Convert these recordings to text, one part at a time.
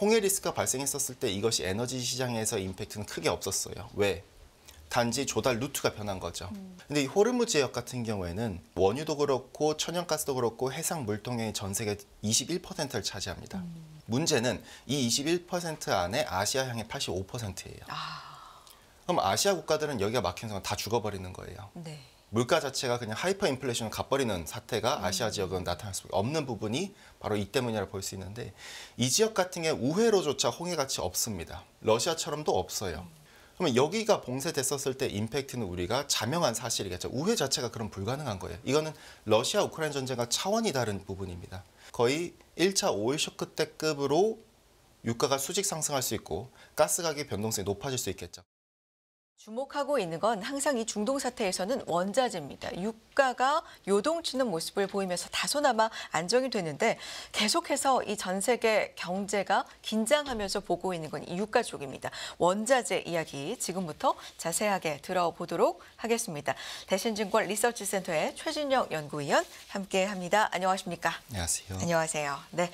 홍해 리스크가 발생했었을 때 이것이 에너지 시장에서 임팩트는 크게 없었어요. 왜? 단지 조달 루트가 변한 거죠. 근데 이 호르무즈 해역 같은 경우에는 원유도 그렇고 천연가스도 그렇고 해상 물통의 전 세계 21%를 차지합니다. 문제는 이 21% 안에 아시아향의 85%예요. 그럼 아시아 국가들은 여기가 막힌 순간 다 죽어버리는 거예요. 네. 물가 자체가 그냥 하이퍼 인플레이션을 가버리는 사태가 아시아 지역은 나타날 수밖에 없는 부분이 바로 이 때문이라고 볼 수 있는데, 이 지역 같은 게 우회로조차 홍해같이 없습니다. 러시아처럼도 없어요. 그러면 여기가 봉쇄됐었을 때 임팩트는 우리가 자명한 사실이겠죠. 우회 자체가 그럼 불가능한 거예요. 이거는 러시아 우크라이나 전쟁과 차원이 다른 부분입니다. 거의 1차 오일 쇼크 때급으로 유가가 수직 상승할 수 있고 가스 가격 변동성이 높아질 수 있겠죠. 주목하고 있는 건 항상 이 중동 사태에서는 원자재입니다. 유가가 요동치는 모습을 보이면서 다소나마 안정이 되는데, 계속해서 이 전 세계 경제가 긴장하면서 보고 있는 건 이 유가 쪽입니다. 원자재 이야기 지금부터 자세하게 들어보도록 하겠습니다. 대신증권 리서치센터의 최진영 연구위원 함께합니다. 안녕하십니까? 안녕하세요. 안녕하세요. 네.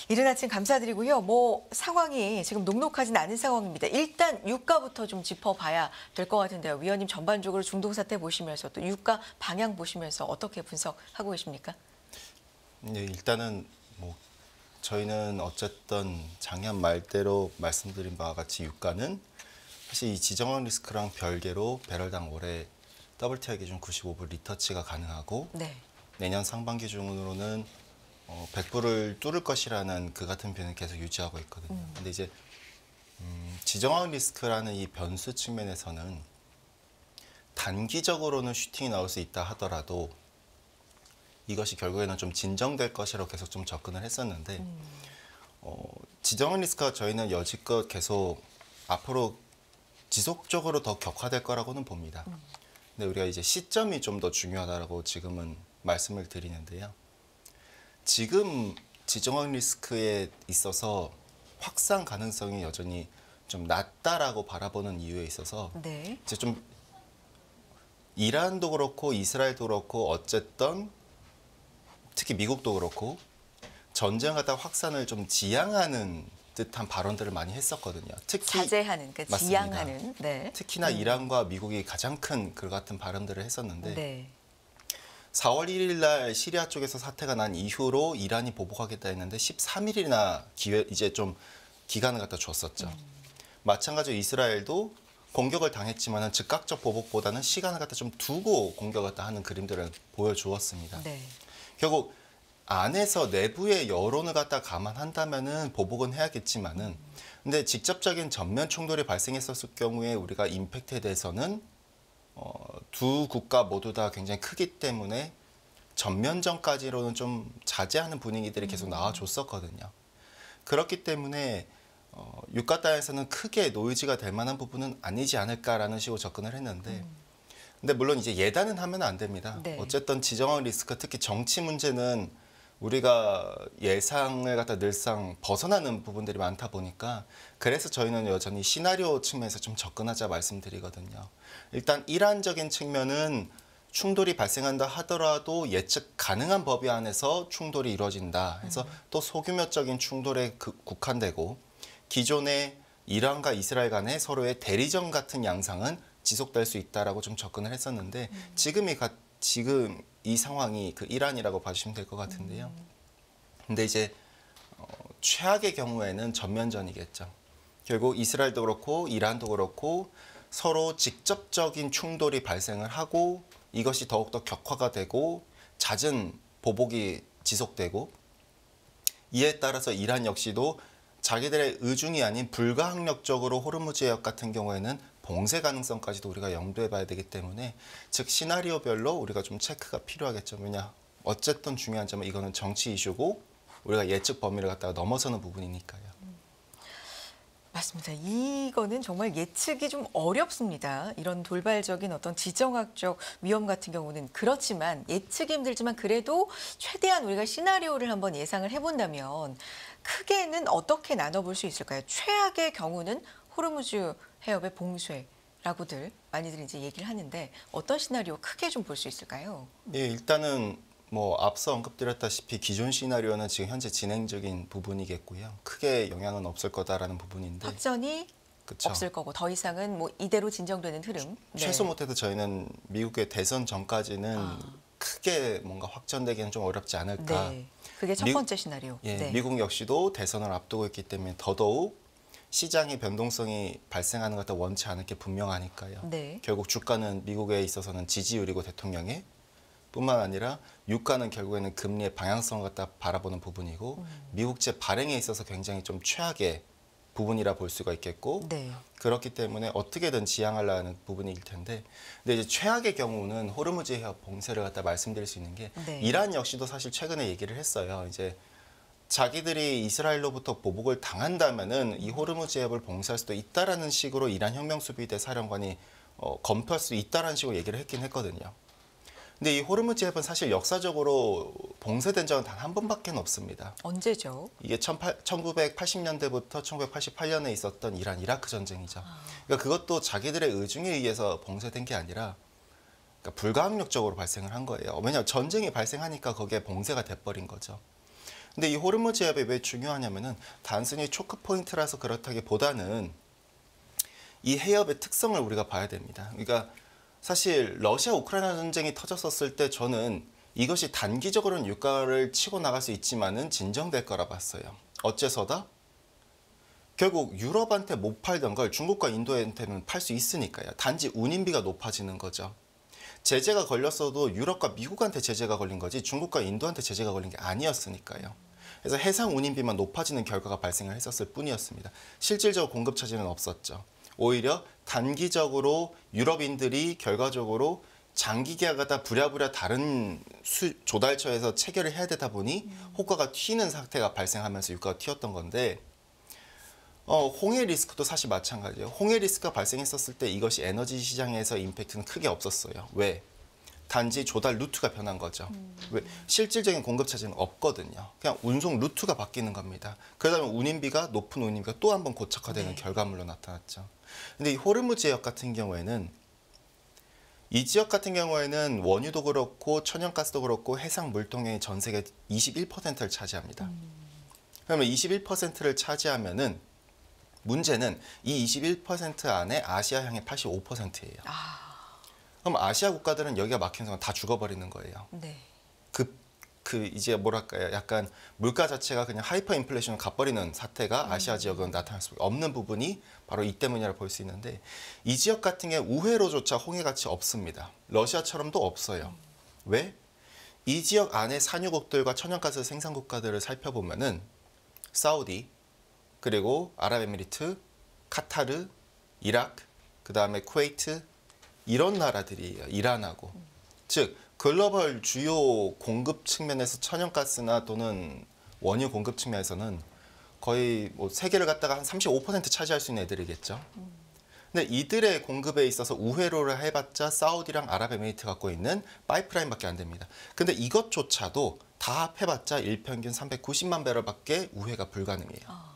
이른 아침 감사드리고요. 상황이 지금 녹록하진 않은 상황입니다. 일단 유가부터 좀 짚어봐야 될 것 같은데요. 위원님, 전반적으로 중동 사태 보시면서 또 유가 방향 보시면서 어떻게 분석하고 계십니까? 네, 일단은 저희는 어쨌든 작년 말대로 말씀드린 바와 같이 유가는 사실 이 지정학 리스크랑 별개로 배럴당 올해 WTI 기준 95불 리터치가 가능하고, 네. 내년 상반기 중으로는 100불을 뚫을 것이라는 그 같은 변을 계속 유지하고 있거든요. 근데 이제 지정학 리스크라는 이 변수 측면에서는 단기적으로는 슈팅이 나올 수 있다 하더라도 이것이 결국에는 좀 진정될 것이라고 계속 좀 접근을 했었는데, 지정학 리스크가 저희는 여지껏 계속 앞으로 지속적으로 더 격화될 거라고는 봅니다. 근데 우리가 이제 시점이 좀 더 중요하다고 지금은 말씀을 드리는데요. 지금 지정학 리스크에 있어서 확산 가능성이 여전히 좀 낮다라고 바라보는 이유에 있어서, 네. 이제 좀 이란도 그렇고 이스라엘도 그렇고 어쨌든 특히 미국도 그렇고 전쟁 갖다 확산을 좀 지향하는 듯한 발언들을 많이 했었거든요. 특히 자제하는, 맞습니다. 지향하는. 네. 특히나 이란과 미국이 가장 큰 그 같은 발언들을 했었는데, 네. 4월 1일 날 시리아 쪽에서 사태가 난 이후로 이란이 보복하겠다 했는데 13일이나 이제 좀 기간을 갖다 줬었죠. 마찬가지로 이스라엘도 공격을 당했지만은 즉각적 보복보다는 시간을 갖다 좀 두고 공격을 갖다 하는 그림들을 보여주었습니다. 네. 결국 안에서 내부의 여론을 갖다 감안한다면은 보복은 해야겠지만은, 근데 직접적인 전면 충돌이 발생했었을 경우에 우리가 임팩트에 대해서는 두 국가 모두 다 굉장히 크기 때문에 전면전까지로는 좀 자제하는 분위기들이 계속 나와줬었거든요. 그렇기 때문에 유가 따에서는 크게 노이즈가 될 만한 부분은 아니지 않을까라는 식으로 접근을 했는데, 근데 물론 이제 예단은 하면 안 됩니다. 네. 어쨌든 지정학 리스크, 특히 정치 문제는 우리가 예상을 갖다 늘상 벗어나는 부분들이 많다 보니까, 그래서 저희는 여전히 시나리오 측면에서 좀 접근하자 말씀드리거든요. 일단 이란적인 측면은 충돌이 발생한다 하더라도 예측 가능한 범위 안에서 충돌이 이루어진다 해서 또 소규모적인 충돌에 국한되고, 기존의 이란과 이스라엘 간의 서로의 대리전 같은 양상은 지속될 수 있다라고 좀 접근을 했었는데, 지금 이 상황이 그 이란이라고 봐주시면 될 것 같은데요. 근데 이제 최악의 경우에는 전면전이겠죠. 결국 이스라엘도 그렇고 이란도 그렇고 서로 직접적인 충돌이 발생을 하고, 이것이 더욱더 격화가 되고 잦은 보복이 지속되고, 이에 따라서 이란 역시도 자기들의 의중이 아닌 불가항력적으로 호르무즈 해역 같은 경우에는 봉쇄 가능성까지도 우리가 염두에 봐야 되기 때문에, 즉 시나리오별로 우리가 좀 체크가 필요하겠죠. 왜냐, 어쨌든 중요한 점은 이거는 정치 이슈고 우리가 예측 범위를 갖다가 넘어서는 부분이니까요. 맞습니다. 이거는 정말 예측이 좀 어렵습니다. 이런 돌발적인 어떤 지정학적 위험 같은 경우는. 그렇지만 예측이 힘들지만 그래도 최대한 우리가 시나리오를 한번 예상을 해본다면 크게는 어떻게 나눠볼 수 있을까요? 최악의 경우는 호르무즈 해협의 봉쇄라고들 많이들 이제 얘기를 하는데, 어떤 시나리오 크게 좀 볼 수 있을까요? 예, 일단은 뭐 앞서 언급드렸다시피 기존 시나리오는 지금 현재 진행 중인 부분이겠고요. 크게 영향은 없을 거다라는 부분인데 확전이 그쵸. 없을 거고 더 이상은 뭐 이대로 진정되는 흐름. 네. 최소 못해도 저희는 미국의 대선 전까지는 크게 뭔가 확전되기는 좀 어렵지 않을까. 네. 그게 첫 미- 번째 시나리오. 예, 네. 미국 역시도 대선을 앞두고 있기 때문에 더더욱 시장의 변동성이 발생하는 것도 원치 않을 게 분명하니까요. 네. 결국 주가는 미국에 있어서는 지지율이고 대통령의 뿐만 아니라 유가는 결국에는 금리의 방향성을 갖다 바라보는 부분이고 미국제 발행에 있어서 굉장히 좀 최악의 부분이라 볼 수가 있겠고 네. 그렇기 때문에 어떻게든 지향하려는 부분일 텐데 근데 이제 최악의 경우는 호르무즈 해협 봉쇄를 갖다 말씀드릴 수 있는 게 네. 이란 역시도 사실 최근에 얘기를 했어요. 이제 자기들이 이스라엘로부터 보복을 당한다면은 이 호르무즈 해협을 봉쇄할 수도 있다라는 식으로 이란 혁명수비대 사령관이 검토할 수 있다라는 식으로 얘기를 했긴 했거든요. 근데 이 호르무즈 해협은 사실 역사적으로 봉쇄된 적은 단 한 번밖에 없습니다. 언제죠? 이게 1980년대부터 1988년에 있었던 이란 이라크 전쟁이죠. 그러니까 그것도 자기들의 의중에 의해서 봉쇄된 게 아니라 그러니까 불가항력적으로 발생을 한 거예요. 왜냐하면 전쟁이 발생하니까 거기에 봉쇄가 돼버린 거죠. 근데 이 호르무즈 해협이 왜 중요하냐면은 단순히 초크 포인트라서 그렇다기보다는 이 해협의 특성을 우리가 봐야 됩니다. 그러니까 사실 러시아 우크라이나 전쟁이 터졌었을 때 저는 이것이 단기적으로는 유가를 치고 나갈 수 있지만은 진정될 거라 봤어요. 어째서다? 결국 유럽한테 못 팔던 걸 중국과 인도한테는 팔 수 있으니까요. 단지 운임비가 높아지는 거죠. 제재가 걸렸어도 유럽과 미국한테 제재가 걸린 거지 중국과 인도한테 제재가 걸린 게 아니었으니까요. 그래서 해상 운임비만 높아지는 결과가 발생을 했었을 뿐이었습니다. 실질적 공급 차질은 없었죠. 오히려 단기적으로 유럽인들이 결과적으로 장기 계약하다 부랴부랴 다른 조달처에서 체결을 해야 되다 보니 호가가 튀는 상태가 발생하면서 유가가 튀었던 건데 홍해 리스크도 사실 마찬가지예요. 홍해 리스크가 발생했었을 때 이것이 에너지 시장에서 임팩트는 크게 없었어요. 왜? 단지 조달 루트가 변한 거죠. 왜? 실질적인 공급 차질은 없거든요. 그냥 운송 루트가 바뀌는 겁니다. 그러다 보면 운임비가 높은 운임비가 또 한 번 고착화되는 결과물로 나타났죠. 근데 이 호르무즈 해협 같은 경우에는 이 지역 같은 경우에는 원유도 그렇고 천연가스도 그렇고 해상 물통의 전 세계 21%를 차지합니다. 그러면 21%를 차지하면은 문제는 이 21% 안에 아시아향의 85%예요. 그럼 아시아 국가들은 여기가 막힌 순간 다 죽어버리는 거예요. 네. 이제 뭐랄까요? 약간 물가 자체가 그냥 하이퍼 인플레이션을 가버리는 사태가 아시아 지역은 나타날 수밖에 없는 부분이 바로 이 때문이라 볼 수 있는데 이 지역 같은 게 우회로조차 홍해같이 없습니다. 러시아처럼도 없어요. 왜? 이 지역 안에 산유국들과 천연가스 생산 국가들을 살펴보면은 사우디, 그리고 아랍에미리트, 카타르, 이라크, 그 다음에 쿠웨이트 이런 나라들이에요. 이란하고. 즉 글로벌 주요 공급 측면에서 천연가스나 또는 원유 공급 측면에서는 거의 뭐 세계를 갖다가 한 35% 차지할 수 있는 애들이겠죠. 근데 이들의 공급에 있어서 우회로를 해봤자 사우디랑 아랍에미리트 갖고 있는 파이프라인밖에 안 됩니다. 근데 이것조차도 다 합해봤자 일평균 390만 배럴밖에 우회가 불가능해요.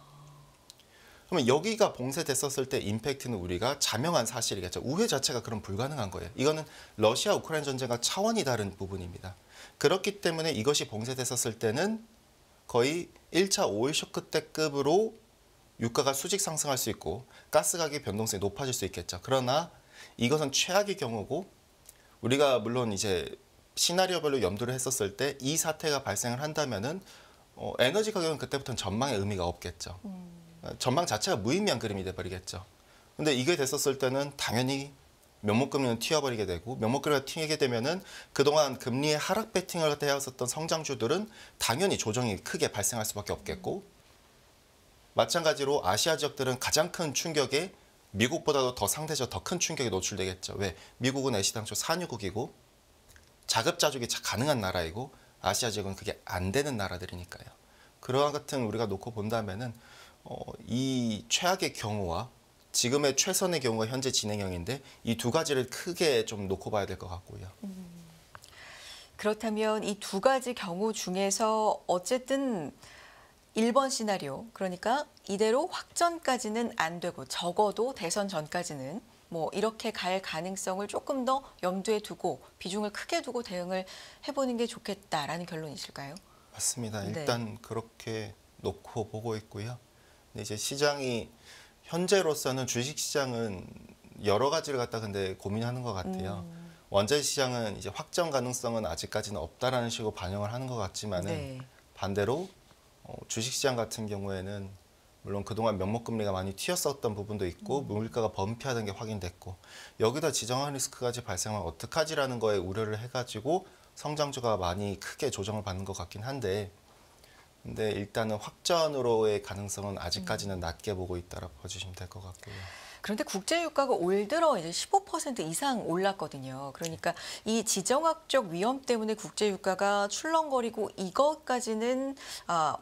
그러면 여기가 봉쇄됐었을 때 임팩트는 우리가 자명한 사실이겠죠. 우회 자체가 그럼 불가능한 거예요. 이거는 러시아 우크라이나 전쟁과 차원이 다른 부분입니다. 그렇기 때문에 이것이 봉쇄됐었을 때는 거의 1차 오일 쇼크 때급으로 유가가 수직 상승할 수 있고 가스 가격 변동성이 높아질 수 있겠죠. 그러나 이것은 최악의 경우고 우리가 물론 이제 시나리오별로 염두를 했었을 때 이 사태가 발생을 한다면은 에너지 가격은 그때부터는 전망의 의미가 없겠죠. 전망 자체가 무의미한 그림이 돼버리겠죠. 근데 이게 됐었을 때는 당연히 명목금리는 튀어버리게 되고 명목금리가 튀게 되면은 그동안 금리의 하락 베팅을 갖다 해왔었던 성장주들은 당연히 조정이 크게 발생할 수밖에 없겠고 마찬가지로 아시아 지역들은 가장 큰 충격에 미국보다도 더 상대적 더 큰 충격에 노출되겠죠. 왜? 미국은 애시당초 산유국이고 자급자족이 가능한 나라이고 아시아 지역은 그게 안 되는 나라들이니까요. 그러한 같은 우리가 놓고 본다면은 이 최악의 경우와 지금의 최선의 경우가 현재 진행형인데 이 두 가지를 크게 좀 놓고 봐야 될 것 같고요. 그렇다면 이 두 가지 경우 중에서 어쨌든 1번 시나리오, 그러니까 이대로 확전까지는 안 되고 적어도 대선 전까지는 뭐 이렇게 갈 가능성을 조금 더 염두에 두고 비중을 크게 두고 대응을 해보는 게 좋겠다라는 결론이실까요? 맞습니다. 네. 일단 그렇게 놓고 보고 있고요. 근데 이제 시장이 현재로서는 주식 시장은 여러 가지를 갖다 근데 고민하는 것 같아요. 원자재 시장은 이제 확정 가능성은 아직까지는 없다라는 식으로 반영을 하는 것 같지만은 네. 반대로 주식 시장 같은 경우에는 물론 그동안 명목금리가 많이 튀었었던 부분도 있고 물가가 범피하던 게 확인됐고 여기다 지정학 리스크까지 발생하면 어떡하지라는 거에 우려를 해가지고 성장주가 많이 크게 조정을 받는 것 같긴 한데 근데 일단은 확전으로의 가능성은 아직까지는 낮게 보고 있다라고 봐주시면 될 것 같고요. 그런데 국제 유가가 올 들어 이제 15% 이상 올랐거든요. 그러니까 이 지정학적 위험 때문에 국제 유가가 출렁거리고 이것까지는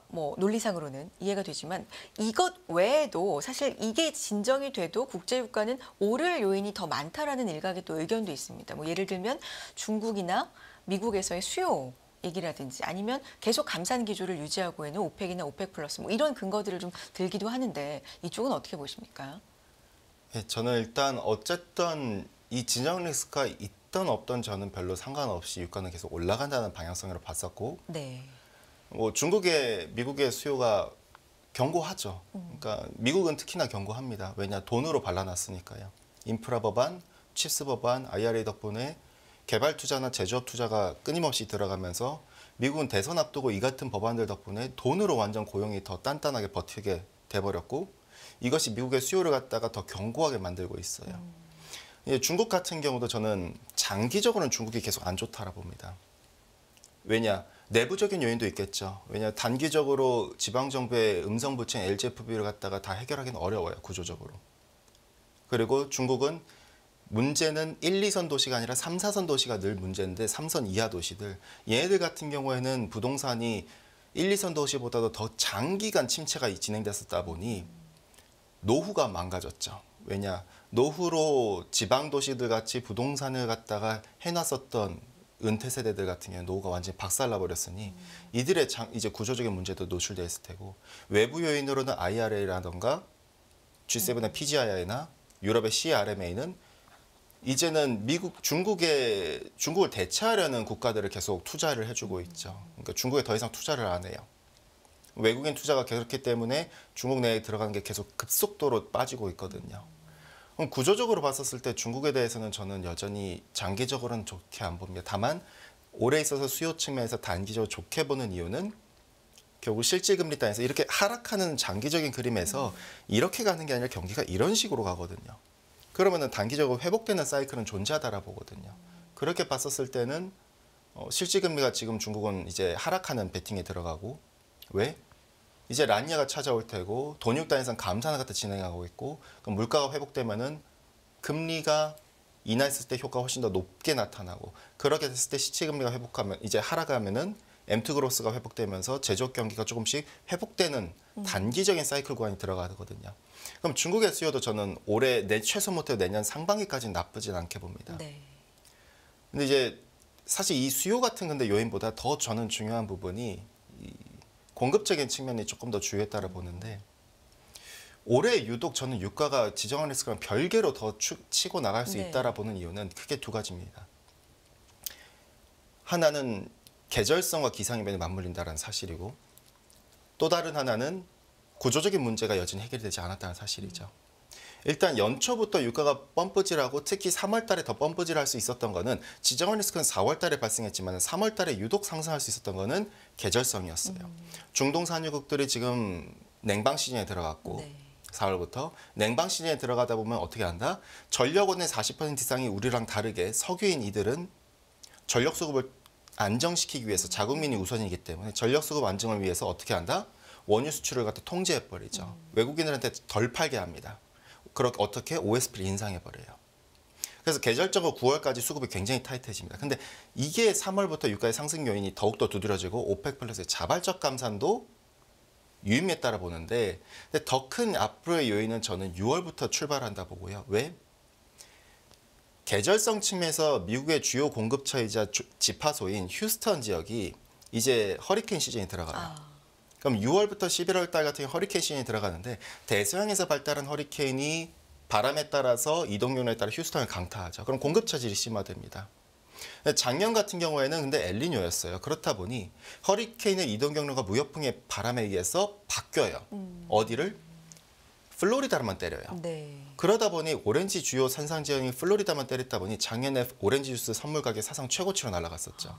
뭐 논리상으로는 이해가 되지만 이것 외에도 사실 이게 진정이 돼도 국제 유가는 오를 요인이 더 많다라는 일각의 또 의견도 있습니다. 뭐 예를 들면 중국이나 미국에서의 수요 얘기라든지 아니면 계속 감산 기조를 유지하고 있는 오펙이나 오펙 플러스 뭐 이런 근거들을 좀 들기도 하는데 이쪽은 어떻게 보십니까? 예, 저는 일단 어쨌든 이 진영 리스크가 있던 없던 저는 별로 상관없이 유가는 계속 올라간다는 방향성으로 봤었고 네. 뭐 중국의 미국의 수요가 견고하죠. 그러니까 미국은 특히나 견고합니다. 왜냐 돈으로 발라놨으니까요. 인프라 법안, 칩스 법안, IRA 덕분에 개발 투자나 제조업 투자가 끊임없이 들어가면서 미국은 대선 앞두고 이 같은 법안들 덕분에 돈으로 완전 고용이 더 단단하게 버티게 돼버렸고 이것이 미국의 수요를 갖다가 더 견고하게 만들고 있어요. 중국 같은 경우도 저는 장기적으로는 중국이 계속 안 좋다라 봅니다. 왜냐? 내부적인 요인도 있겠죠. 왜냐? 단기적으로 지방정부의 음성부채 LGFB를 갖다가 다 해결하기는 어려워요. 구조적으로. 그리고 중국은 문제는 1, 2선 도시가 아니라 3, 4선 도시가 늘 문제인데 3선 이하 도시들. 얘네들 같은 경우에는 부동산이 1, 2선 도시보다도 더 장기간 침체가 진행됐었다 보니 노후가 망가졌죠. 왜냐? 노후로 지방 도시들 같이 부동산을 갖다가 해놨었던 은퇴 세대들 같은 경우는 노후가 완전히 박살나 버렸으니 이들의 이제 구조적인 문제도 노출돼 있을 테고 외부 요인으로는 IRA라던가 G7의 PGI나 유럽의 CRMA는 이제는 중국을 대체하려는 국가들을 계속 투자를 해주고 있죠. 그러니까 중국에 더 이상 투자를 안 해요. 외국인 투자가 그렇기 때문에 중국 내에 들어가는 게 계속 급속도로 빠지고 있거든요. 그럼 구조적으로 봤었을 때 중국에 대해서는 저는 여전히 장기적으로는 좋게 안 봅니다. 다만 올해 있어서 수요 측면에서 단기적으로 좋게 보는 이유는 결국 실질금리 단에서 이렇게 하락하는 장기적인 그림에서 이렇게 가는 게 아니라 경기가 이런 식으로 가거든요. 그러면은 단기적으로 회복되는 사이클은 존재하다라 보거든요. 그렇게 봤었을 때는 실질금리가 지금 중국은 이제 하락하는 베팅에 들어가고 왜? 이제 란니아가 찾아올 테고 돈육 단위상 감산을 갖다 진행하고 있고 그럼 물가가 회복되면은 금리가 인하했을 때 효과가 훨씬 더 높게 나타나고 그렇게 됐을 때 시치금리가 회복하면 이제 하락하면은 M2 그로스가 회복되면서 제조업 경기가 조금씩 회복되는 단기적인 사이클 구간이 들어가거든요. 그럼 중국의 수요도 저는 올해 최소 못해도 내년 상반기까지는 나쁘진 않게 봅니다. 네. 근데 이제 사실 이 수요 같은 근데 요인보다 더 저는 중요한 부분이 공급적인 측면이 조금 더 주요했다고 보는데 올해 유독 저는 유가가 지정학 리스크랑 별개로 더 치고 나갈 수 네. 있다라 보는 이유는 크게 두 가지입니다. 하나는 계절성과 기상이변이 맞물린다는 사실이고 또 다른 하나는 구조적인 문제가 여전히 해결되지 않았다는 사실이죠. 일단 연초부터 유가가 펌프질하고 특히 3월 달에 더 펌프질할 수 있었던 거는 지정학 리스크는 4월 달에 발생했지만 3월 달에 유독 상승할 수 있었던 거는 계절성이었어요. 중동 산유국들이 지금 냉방 시즌에 들어갔고 네. 4월부터 냉방 시즌에 들어가다 보면 어떻게 한다? 전력원의 40% 이상이 우리랑 다르게 석유인 이들은 전력 수급을 안정시키기 위해서 자국민이 우선이기 때문에 전력 수급 안정을 위해서 어떻게 한다? 원유 수출을 갖다 통제해 버리죠. 외국인들한테 덜 팔게 합니다. 그렇게 어떻게 OSP를 인상해 버려요. 그래서 계절적으로 9월까지 수급이 굉장히 타이트해집니다. 근데 이게 3월부터 유가의 상승 요인이 더욱더 두드러지고 오펙 플러스의 자발적 감산도 유의미했다라 보는데 근데 더 큰 앞으로의 요인은 저는 6월부터 출발한다 보고요. 왜? 계절성 측면에서 미국의 주요 공급처이자 지파소인 휴스턴 지역이 이제 허리케인 시즌이 들어가요. 그럼 6월부터 11월 달 같은 허리케인 시즌이 들어가는데 대서양에서 발달한 허리케인이 바람에 따라서 이동 경로에 따라 휴스턴을 강타하죠. 그럼 공급 차질이 심화됩니다. 작년 같은 경우에는 근데 엘니뇨였어요. 그렇다 보니 허리케인의 이동 경로가 무역풍의 바람에 의해서 바뀌어요. 어디를? 플로리다로만 때려요. 네. 그러다 보니 오렌지 주요 산상 지역인 플로리다만 때렸다 보니 작년에 오렌지 주스 선물 가격 사상 최고치로 날아갔었죠.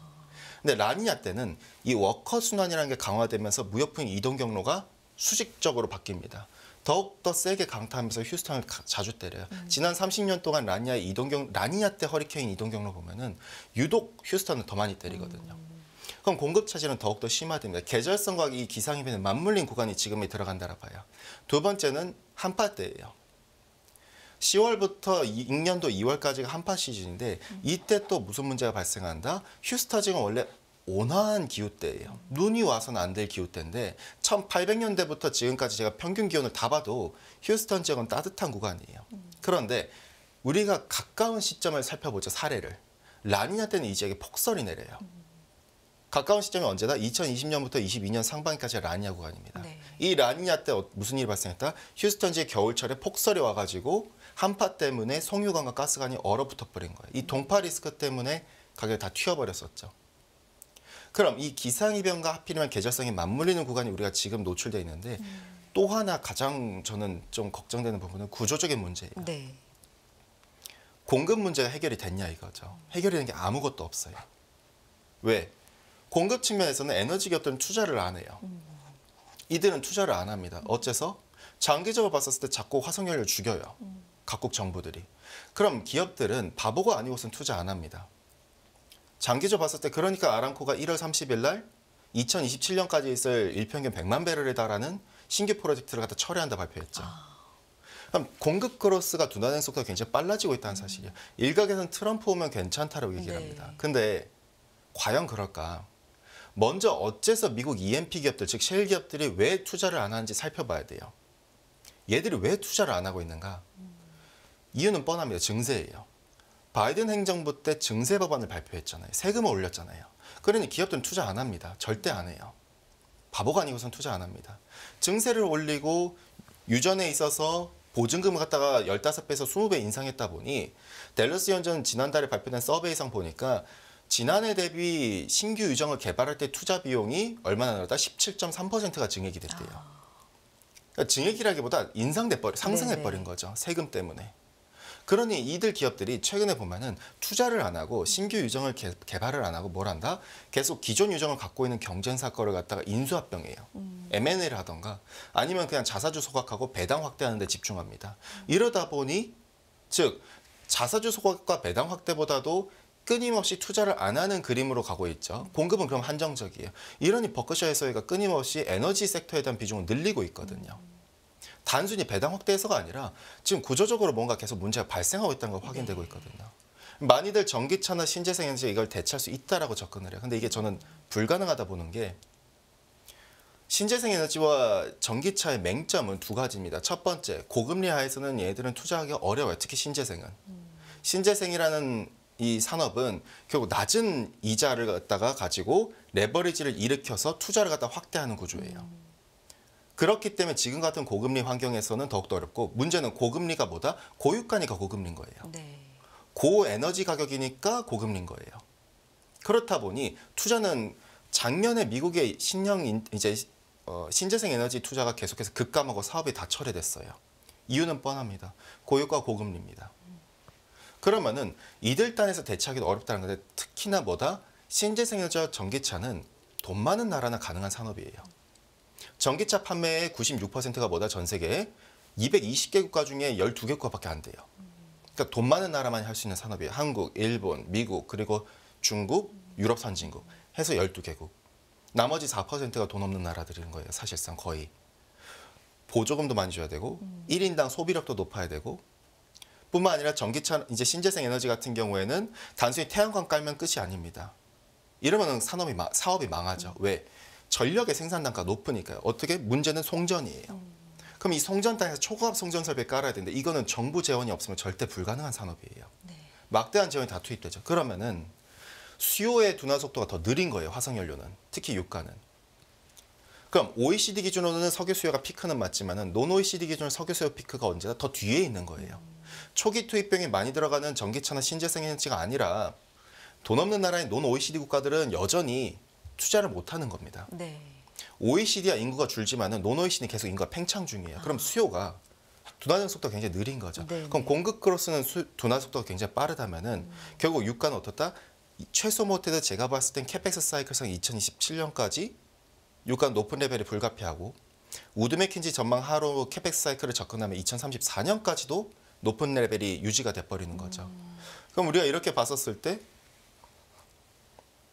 근데 라니냐 때는 이 워커 순환이라는 게 강화되면서 무역풍 이동 경로가 수직적으로 바뀝니다. 더욱더 세게 강타하면서 휴스턴을 자주 때려요. 지난 30년 동안 라니냐 때 허리케인 이동 경로 보면은 유독 휴스턴을 더 많이 때리거든요. 그럼 공급 차질은 더욱더 심화됩니다. 계절성과 이 기상이변에 맞물린 구간이 지금에 들어간다라 봐요. 두 번째는 한파 때예요. 10월부터 6년도 2월까지가 한파 시즌인데 이때 또 무슨 문제가 발생한다? 휴스턴 지금 원래 온화한 기후대예요. 눈이 와서는 안 될 기후대인데 1800년대부터 지금까지 제가 평균 기온을 다 봐도 휴스턴 지역은 따뜻한 구간이에요. 그런데 우리가 가까운 시점을 살펴보죠. 사례를. 라니냐 때는 이 지역에 폭설이 내려요. 가까운 시점이 언제다? 2020년부터 22년 상반기까지 라니냐 구간입니다. 네. 이 라니냐 때 무슨 일이 발생했다? 휴스턴 지역 겨울철에 폭설이 와가지고 한파 때문에 송유관과 가스관이 얼어붙어 버린 거예요. 이 동파 리스크 때문에 가격이 다 튀어버렸었죠. 그럼 이 기상이변과 하필이면 계절성이 맞물리는 구간이 우리가 지금 노출되어 있는데 또 하나 가장 저는 좀 걱정되는 부분은 구조적인 문제예요. 네. 공급 문제가 해결이 됐냐 이거죠. 해결이 된 게 아무것도 없어요. 왜? 공급 측면에서는 에너지 기업들은 투자를 안 해요. 이들은 투자를 안 합니다. 어째서? 장기적으로 봤었을 때 자꾸 화석연료를 죽여요. 각국 정부들이. 그럼 기업들은 바보가 아니고선 투자 안 합니다. 장기적으로 봤을 때 그러니까 아람코가 1월 30일 날 2027년까지 있을 일평균 100만 배럴에 달하는 신규 프로젝트를 갖다 철회한다 발표했죠. 그럼 공급 크로스가 둔화된 속도가 굉장히 빨라지고 있다는 사실이에요. 일각에서는 트럼프 오면 괜찮다라고 얘기를 합니다. 근데 과연 그럴까? 먼저 어째서 미국 E&P 기업들, 즉 셰일 기업들이 왜 투자를 안 하는지 살펴봐야 돼요. 얘들이 왜 투자를 안 하고 있는가? 이유는 뻔합니다. 증세예요. 바이든 행정부 때 증세 법안을 발표했잖아요. 세금을 올렸잖아요. 그러니 기업들은 투자 안 합니다. 절대 안 해요. 바보가 아니고선 투자 안 합니다. 증세를 올리고 유전에 있어서 보증금을 갖다가 15배에서 20배 인상했다 보니 댈러스 연전 지난달에 발표된 서베이상 보니까 지난해 대비 신규 유정을 개발할 때 투자 비용이 얼마나 늘었다? 17.3%가 증액이 됐대요. 그러니까 증액이라기보다 상승해버린 거죠. 세금 때문에. 그러니 이들 기업들이 최근에 보면은 투자를 안 하고 신규 유정을 개발을 안 하고 뭘 한다? 계속 기존 유정을 갖고 있는 경쟁사 거를 갖다가 인수합병해요. M&A를 하던가 아니면 그냥 자사주 소각하고 배당 확대하는 데 집중합니다. 이러다 보니 즉 자사주 소각과 배당 확대보다도 끊임없이 투자를 안 하는 그림으로 가고 있죠. 공급은 그럼 한정적이에요. 이러니 버크셔 해서웨이가 끊임없이 에너지 섹터에 대한 비중을 늘리고 있거든요. 단순히 배당 확대해서가 아니라 지금 구조적으로 뭔가 계속 문제가 발생하고 있다는 걸 확인되고 있거든요. 많이들 전기차나 신재생 에너지 이걸 대체할 수 있다라고 접근을 해요. 근데 이게 저는 불가능하다 보는 게 신재생 에너지와 전기차의 맹점은 두 가지입니다. 첫 번째, 고금리 하에서는 얘들은 투자하기가 어려워요. 특히 신재생은. 신재생이라는 이 산업은 결국 낮은 이자를 갖다가 가지고 레버리지를 일으켜서 투자를 갖다 확대하는 구조예요. 그렇기 때문에 지금 같은 고금리 환경에서는 더욱더 어렵고 문제는 고금리가 뭐다? 고유가니까 고금리인 거예요. 네. 고에너지 가격이니까 고금리인 거예요. 그렇다 보니 투자는 작년에 미국의 신재생 에너지 투자가 계속해서 급감하고 사업이 다 철회됐어요. 이유는 뻔합니다. 고유가 고금리입니다. 그러면은 이들 단에서 대체하기도 어렵다는 건데 특히나 뭐다? 신재생 에너지와 전기차는 돈 많은 나라나 가능한 산업이에요. 전기차 판매의 96%가 뭐다? 전 세계에 220개 국가 중에 12개 국가밖에 안 돼요. 그러니까 돈 많은 나라만이 할 수 있는 산업이에요. 한국, 일본, 미국, 그리고 중국, 유럽 선진국 해서 12개국. 나머지 4%가 돈 없는 나라들인 거예요. 사실상 거의. 보조금도 많이 줘야 되고 1인당 소비력도 높아야 되고 뿐만 아니라 전기차, 이제 신재생 에너지 같은 경우에는 단순히 태양광 깔면 끝이 아닙니다. 이러면 사업이 망하죠. 왜? 전력의 생산 단가가 높으니까요. 어떻게? 문제는 송전이에요. 그럼 이 송전단에서 초고압 송전 설비를 깔아야 되는데 이거는 정부 재원이 없으면 절대 불가능한 산업이에요. 네. 막대한 재원이 다 투입되죠. 그러면은 수요의 둔화 속도가 더 느린 거예요. 화석연료는. 특히 유가는. 그럼 OECD 기준으로는 석유 수요가 피크는 맞지만은 논 OECD 기준으로 석유 수요 피크가 언제나 더 뒤에 있는 거예요. 초기 투입병이 많이 들어가는 전기차나 신재생 에너지가 아니라 돈 없는 나라인 논 OECD 국가들은 여전히 투자를 못 하는 겁니다. 네. OECD와 인구가 줄지만은 논 OECD는 계속 인구가 팽창 중이에요. 그럼 수요가 둔화되는 속도가 굉장히 느린 거죠. 네, 그럼 네. 공급 크로스는 둔화 속도가 굉장히 빠르다면은 결국 유가는 어떻다? 최소 못해도 제가 봤을 땐 캐펙스 사이클상 2027년까지 유가는 높은 레벨이 불가피하고 우드 맥킨지 전망 하로 캐펙스 사이클을 접근하면 2034년까지도 높은 레벨이 유지가 돼버리는 거죠. 그럼 우리가 이렇게 봤었을 때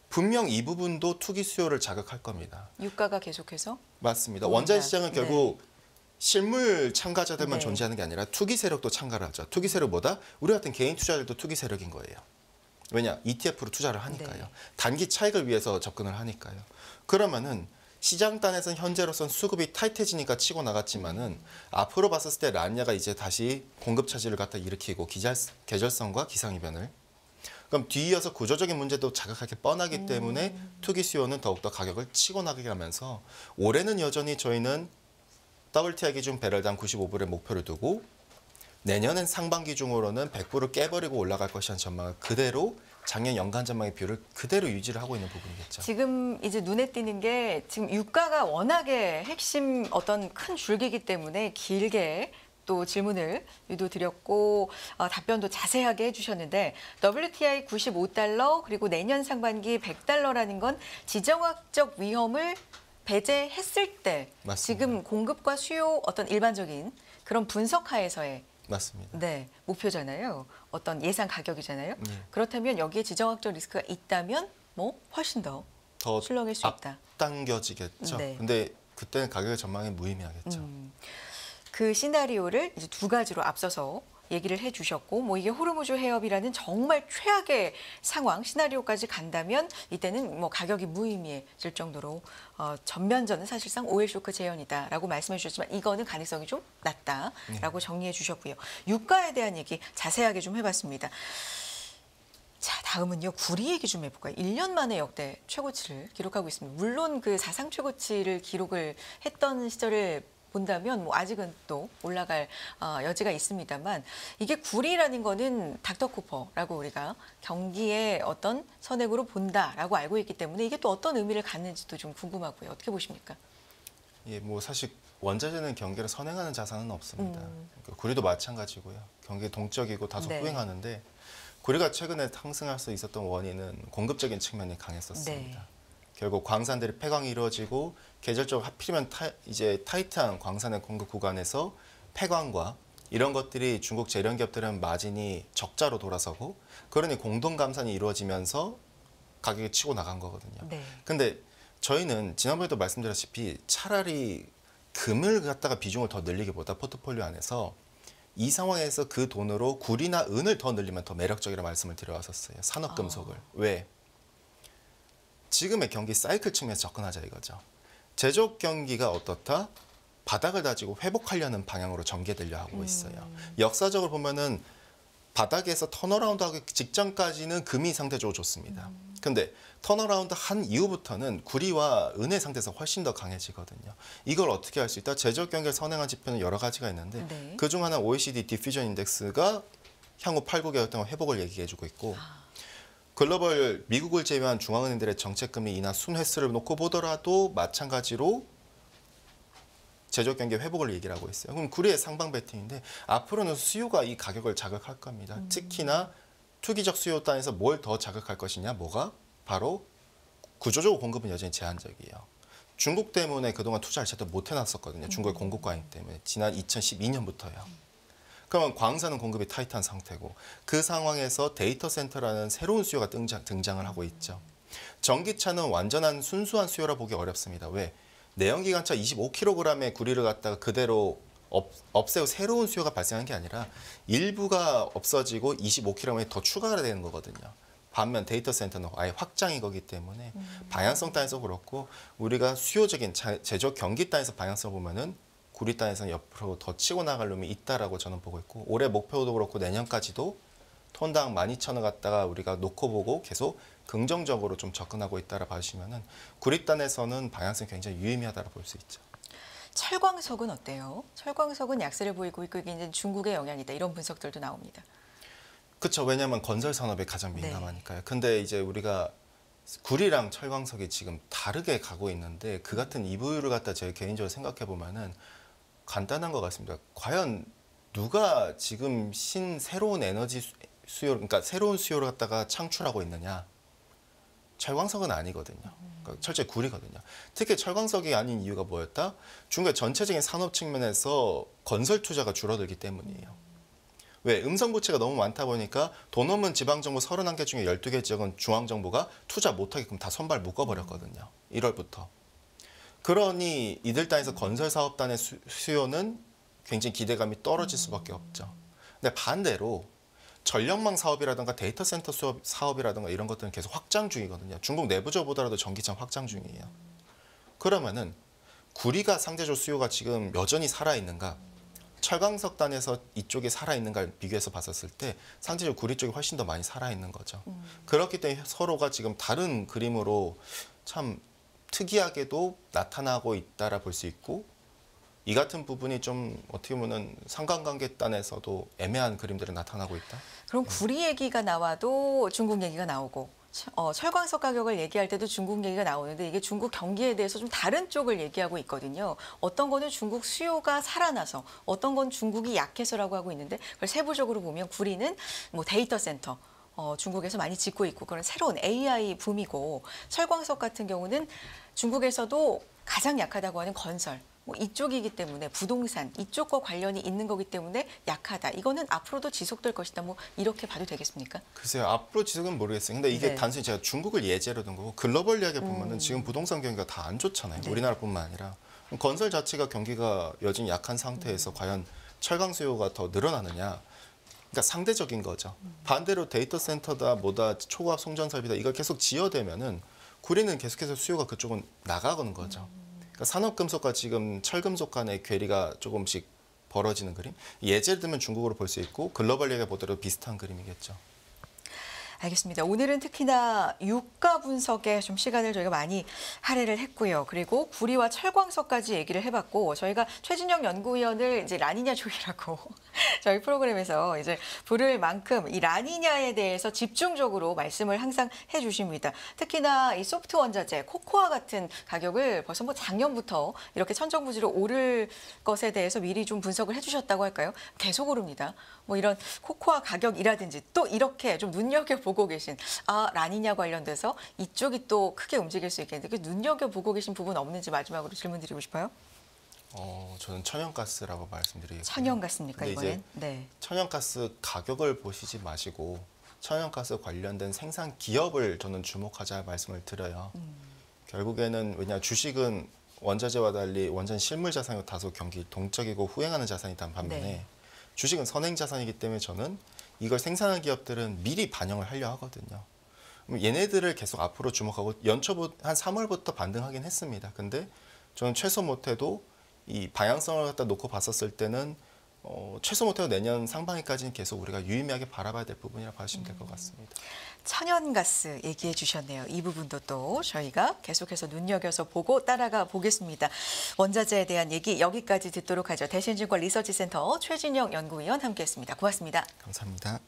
분명 이 부분도 투기 수요를 자극할 겁니다. 유가가 계속해서 맞습니다. 오른다. 원자재 시장은 네. 결국 실물 참가자들만 네. 존재하는 게 아니라 투기 세력도 참가를 하죠. 투기 세력 뭐다? 우리 같은 개인 투자자들도 투기 세력인 거예요. 왜냐? ETF로 투자를 하니까요. 네. 단기 차익을 위해서 접근을 하니까요. 그러면은 시장 단에서는 현재로선 수급이 타이트해지니까 치고 나갔지만은 앞으로 봤을 때 란야가 이제 다시 공급 차질을 갖다 일으키고 계절성과 기상이변을 그럼 뒤이어서 구조적인 문제도 자극하기 뻔하기 때문에 투기 수요는 더욱더 가격을 치고 나가게 하면서 올해는 여전히 저희는 WTI 기준 배럴당 95불의 목표를 두고 내년엔 상반기 중으로는 100불을 깨버리고 올라갈 것이라는 전망을 그대로 작년 연간 전망의 비율을 그대로 유지를 하고 있는 부분이겠죠. 지금 이제 눈에 띄는 게 지금 유가가 워낙에 핵심 어떤 큰 줄기이기 때문에 길게 또 질문을 유도드렸고 답변도 자세하게 해주셨는데 WTI 95달러 그리고 내년 상반기 100달러라는 건 지정학적 위험을 배제했을 때 맞습니다. 지금 공급과 수요 어떤 일반적인 그런 분석하에서의 맞습니다. 네, 목표잖아요. 어떤 예상 가격이잖아요. 네. 그렇다면 여기에 지정학적 리스크가 있다면 뭐 훨씬 더 더 출렁일 수 있다. 앞당겨지겠죠. 네. 근데 그때는 가격의 전망이 무의미하겠죠. 그 시나리오를 이제 두 가지로 앞서서 얘기를 해주셨고, 뭐 이게 호르무즈 해협이라는 정말 최악의 상황 시나리오까지 간다면 이때는 뭐 가격이 무의미해질 정도로 전면전은 사실상 오일 쇼크 재현이다라고 말씀해 주셨지만 이거는 가능성이 좀 낮다라고 정리해 주셨고요. 유가에 대한 얘기 자세하게 좀 해봤습니다. 자, 다음은요. 구리 얘기 좀 해볼까요? 1년 만에 역대 최고치를 기록하고 있습니다. 물론 그 사상 최고치를 기록을 했던 시절을 본다면 뭐 아직은 또 올라갈 여지가 있습니다만 이게 구리라는 거는 닥터 코퍼라고 우리가 경기의 어떤 선행으로 본다라고 알고 있기 때문에 이게 또 어떤 의미를 갖는지도 좀 궁금하고요. 어떻게 보십니까? 예, 뭐 사실 원자재는 경기를 선행하는 자산은 없습니다. 그러니까 구리도 마찬가지고요. 경기 동적이고 다소 네. 후행하는데 구리가 최근에 상승할 수 있었던 원인은 공급적인 측면이 강했었습니다. 네. 결국 광산들이 폐광이 이루어지고 계절적으로 하필이면 이제 타이트한 광산의 공급 구간에서 폐광과 이런 것들이 중국 재련 기업들은 마진이 적자로 돌아서고 그러니 공동 감산이 이루어지면서 가격이 치고 나간 거거든요. 네. 근데 저희는 지난번에도 말씀드렸다시피 차라리 금을 갖다가 비중을 더 늘리기보다 포트폴리오 안에서 이 상황에서 그 돈으로 구리나 은을 더 늘리면 더 매력적이라고 말씀을 드려왔었어요. 산업금속을. 왜? 지금의 경기 사이클 측면에서 접근하자 이거죠. 제조업 경기가 어떻다? 바닥을 다지고 회복하려는 방향으로 전개되려 하고 있어요. 역사적으로 보면은 바닥에서 턴어라운드 하기 직전까지는 금이 상대적으로 좋습니다. 근데 턴어라운드 한 이후부터는 구리와 은의 상태에서 훨씬 더 강해지거든요. 이걸 어떻게 할 수 있다? 제조업 경기를 선행한 지표는 여러 가지가 있는데 네. 그중 하나 OECD 디퓨전 인덱스가 향후 8, 9개월 동안 회복을 얘기해주고 있고 글로벌 미국을 제외한 중앙은행들의 정책금리 인하 순회수를 놓고 보더라도 마찬가지로 제조업 경기 회복을 얘기를 하고 있어요. 그럼 구리의 상방 배팅인데 앞으로는 수요가 이 가격을 자극할 겁니다. 특히나 투기적 수요 단에서 뭘 더 자극할 것이냐? 뭐가? 바로 구조적으로 공급은 여전히 제한적이에요. 중국 때문에 그동안 투자를 제대로 못 해놨었거든요. 중국의 공급 과잉 때문에. 지난 2012년부터요. 그러면 광산은 공급이 타이트한 상태고 그 상황에서 데이터 센터라는 새로운 수요가 등장을 하고 있죠. 전기차는 완전한 순수한 수요라 보기 어렵습니다. 왜? 내연기관차 25kg의 구리를 갖다가 그대로 없애고 새로운 수요가 발생한 게 아니라 일부가 없어지고 25kg에 더 추가가 되는 거거든요. 반면 데이터 센터는 아예 확장이 거기 때문에 방향성 단에서 그렇고 우리가 수요적인 제조업 경기 단에서 방향성을 보면은 구리 단에서는 옆으로 더 치고 나갈 놈이 있다라고 저는 보고 있고 올해 목표도 그렇고 내년까지도 톤당 12,000원 갖다가 우리가 놓고 보고 계속 긍정적으로 좀 접근하고 있다라 봐주시면은 구립단에서는 방향성이 굉장히 유의미하다고 볼 수 있죠. 철광석은 어때요? 철광석은 약세를 보이고 있고 이게 이제 중국의 영향이다 이런 분석들도 나옵니다. 그렇죠. 왜냐하면 건설 산업에 가장 민감하니까요. 근데 이제 우리가 구리랑 철광석이 지금 다르게 가고 있는데 그 같은 이부를 갖다 제 개인적으로 생각해 보면은 간단한 것 같습니다. 과연 누가 지금 새로운 에너지 수요, 그러니까 새로운 수요를 갖다가 창출하고 있느냐? 철광석은 아니거든요. 그러니까 철저히 구리거든요. 특히 철광석이 아닌 이유가 뭐였다? 중국의 전체적인 산업 측면에서 건설 투자가 줄어들기 때문이에요. 왜? 음성부채가 너무 많다 보니까 돈 없는 지방정부 31개 중에 12개 지역은 중앙정부가 투자 못하게끔 다 선발 묶어버렸거든요. 1월부터. 그러니 이들 단에서 건설사업단의 수요는 굉장히 기대감이 떨어질 수밖에 없죠. 근데 반대로 전력망 사업이라든가 데이터 센터 사업이라든가 이런 것들은 계속 확장 중이거든요. 중국 내부적보다라도 전기장 확장 중이에요. 그러면은 구리가 상대적 수요가 지금 여전히 살아있는가? 철광석단에서 이쪽이 살아있는가를 비교해서 봤었을 때 상대적으로 구리 쪽이 훨씬 더 많이 살아있는 거죠. 그렇기 때문에 서로가 지금 다른 그림으로 참 특이하게도 나타나고 있다라 볼 수 있고 이 같은 부분이 좀 어떻게 보면 상관관계단에서도 애매한 그림들이 나타나고 있다. 그럼 구리 얘기가 나와도 중국 얘기가 나오고 철광석 가격을 얘기할 때도 중국 얘기가 나오는데 이게 중국 경기에 대해서 좀 다른 쪽을 얘기하고 있거든요. 어떤 거는 중국 수요가 살아나서 어떤 건 중국이 약해서라고 하고 있는데 그걸 세부적으로 보면 구리는 뭐 데이터 센터 중국에서 많이 짓고 있고 그런 새로운 AI 붐이고 철광석 같은 경우는 중국에서도 가장 약하다고 하는 건설 뭐 이쪽이기 때문에 부동산 이쪽과 관련이 있는 거기 때문에 약하다. 이거는 앞으로도 지속될 것이다. 뭐 이렇게 봐도 되겠습니까? 글쎄요. 앞으로 지속은 모르겠어요. 근데 이게 네. 단순히 제가 중국을 예제로 든 거고 글로벌리하게 보면은 지금 부동산 경기가 다 안 좋잖아요. 네. 우리나라뿐만 아니라. 건설 자체가 경기가 여전히 약한 상태에서 과연 철강 수요가 더 늘어나느냐. 그러니까 상대적인 거죠. 반대로 데이터 센터다 뭐다 초고압 송전 설비다 이걸 계속 지어대면은 구리는 계속해서 수요가 그쪽은 나가는 거죠. 그러니까 산업금속과 지금 철금속 간의 괴리가 조금씩 벌어지는 그림. 예제를 들면 중국으로 볼 수 있고 글로벌리하게 보더라도 비슷한 그림이겠죠. 알겠습니다. 오늘은 특히나 유가 분석에 좀 시간을 저희가 많이 할애를 했고요. 그리고 구리와 철광석까지 얘기를 해봤고 저희가 최진영 연구위원을 이제 라니냐 조이라고 저희 프로그램에서 이제 부를 만큼 이 라니냐에 대해서 집중적으로 말씀을 항상 해주십니다. 특히나 이 소프트 원자재 코코아 같은 가격을 벌써 뭐 작년부터 이렇게 천정부지로 오를 것에 대해서 미리 좀 분석을 해주셨다고 할까요? 계속 오릅니다. 뭐 이런 코코아 가격이라든지 또 이렇게 좀 눈여겨보고 계신 라니냐 관련돼서 이쪽이 또 크게 움직일 수 있겠는데 그 눈여겨보고 계신 부분 없는지 마지막으로 질문드리고 싶어요. 저는 천연가스라고 말씀드리겠고요. 천연가스입니까 근데 이번엔? 이제 네. 천연가스 가격을 보시지 마시고 천연가스 관련된 생산 기업을 저는 주목하자 말씀을 드려요. 결국에는 왜냐 주식은 원자재와 달리 완전 실물 자산이고 다소 경기 동적이고 후행하는 자산이란 반면에 네. 주식은 선행 자산이기 때문에 저는 이걸 생산하는 기업들은 미리 반영을 하려 하거든요. 얘네들을 계속 앞으로 주목하고 연초 한 3월부터 반등하긴 했습니다. 근데 저는 최소 못해도 이 방향성을 갖다 놓고 봤었을 때는 최소 못해도 내년 상반기까지는 계속 우리가 유의미하게 바라봐야 될 부분이라 봐주시면 될 것 같습니다. 천연가스 얘기해 주셨네요. 이 부분도 또 저희가 계속해서 눈여겨서 보고 따라가 보겠습니다. 원자재에 대한 얘기 여기까지 듣도록 하죠. 대신증권 리서치센터 최진영 연구위원 함께했습니다. 고맙습니다. 감사합니다.